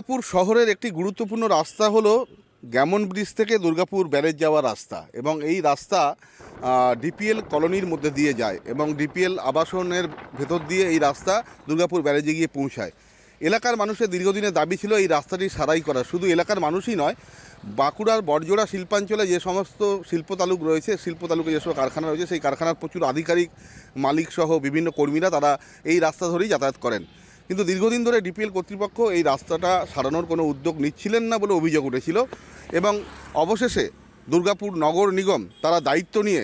দুর্গাপুর শহরের একটি গুরুত্বপূর্ণ রাস্তা হলো গ্যামন ব্রিজ থেকে দুর্গাপুর ব্যারেজ যাওয়ার রাস্তা এবং এই রাস্তা ডিপিএল কলোনির মধ্যে দিয়ে যায় এবং ডিপিএল আবাসনের ভেতর দিয়ে এই রাস্তা দুর্গাপুর ব্যারেজে গিয়ে পৌঁছায়। এলাকার মানুষের দীর্ঘদিনের দাবি ছিল এই রাস্তাটি সারাই করা। শুধু এলাকার মানুষই নয়, বাঁকুড়ার বড়জোড়া শিল্পাঞ্চলে যে সমস্ত শিল্প তালুক রয়েছে, শিল্প তালুকে যেসব কারখানা রয়েছে, সেই কারখানার প্রচুর আধিকারিক, মালিকসহ বিভিন্ন কর্মীরা তারা এই রাস্তা ধরেই যাতায়াত করেন। কিন্তু দীর্ঘদিন ধরে ডিপিএল কর্তৃপক্ষ এই রাস্তাটা সারানোর কোনো উদ্যোগ নিচ্ছিলেন না বলে অভিযোগ উঠেছিল এবং অবশেষে দুর্গাপুর নগর নিগম তারা দায়িত্ব নিয়ে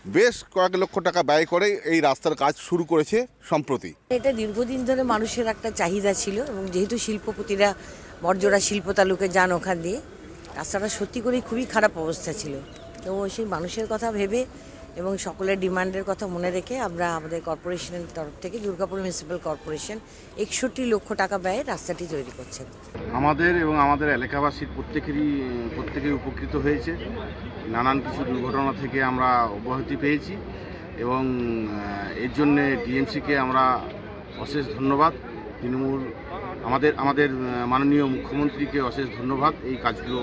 বেশ কয়েক লক্ষ টাকা ব্যয় করে এই রাস্তার কাজ শুরু করেছে সম্প্রতি। এটা দীর্ঘদিন ধরে মানুষের একটা চাহিদা ছিল এবং যেহেতু শিল্পপতিরা বড়জোড়া শিল্প তালুকে যান ওখান দিয়ে, রাস্তাটা সত্যি করেই খুবই খারাপ অবস্থা ছিল। তো সেই মানুষের কথা ভেবে এবং সকলের ডিমান্ডের কথা মনে রেখে আমরা আমাদের কর্পোরেশনের তরফ থেকে দুর্গাপুর মিউনিসিপ্যাল কর্পোরেশন 61 লক্ষ টাকা ব্যয়ে রাস্তাটি তৈরি করছে। আমাদের এবং আমাদের এলাকাবাসীর প্রত্যেকেই উপকৃত হয়েছে। নানান কিছু দুর্ঘটনা থেকে আমরা অব্যাহতি পেয়েছি এবং এর জন্যে ডিএমসিকে আমরা অশেষ ধন্যবাদ। তৃণমূল আমাদের মাননীয় মুখ্যমন্ত্রীকে অশেষ ধন্যবাদ এই কাজগুলো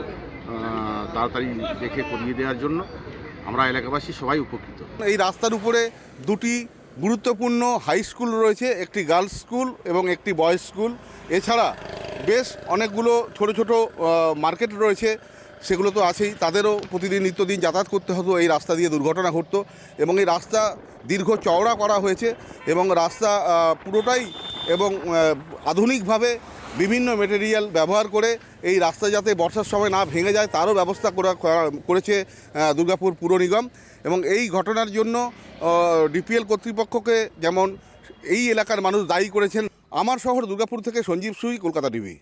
তাড়াতাড়ি দেখে করিয়ে দেওয়ার জন্য। আমরা এলাকাবাসী সবাই উপকৃত। এই রাস্তার উপরে দুটি গুরুত্বপূর্ণ হাই স্কুল রয়েছে, একটি গার্লস স্কুল এবং একটি বয়েজ স্কুল। এছাড়া বেশ অনেকগুলো ছোট ছোট মার্কেট রয়েছে, সেগুলো তো আছেই। তাদেরও প্রতিদিন নিত্যদিন যাতায়াত করতে হতো, এই রাস্তা দিয়ে দুর্ঘটনা ঘটতো এবং এই রাস্তা দীর্ঘ চওড়া করা হয়েছে এবং রাস্তা পুরোটাই এবং আধুনিকভাবে বিভিন্ন মেটেরিয়াল ব্যবহার করে এই রাস্তা যাতে বর্ষার সময় না ভেঙে যায় তারও ব্যবস্থা করেছে দুর্গাপুর পুর নিগম। এবং এই ঘটনার জন্য ডিপিএল কর্তৃপক্ষকে যেমন এই এলাকার মানুষ দায়ী করেছেন। আমার শহর দুর্গাপুর থেকে সঞ্জীব সুই, কলকাতা টিভি।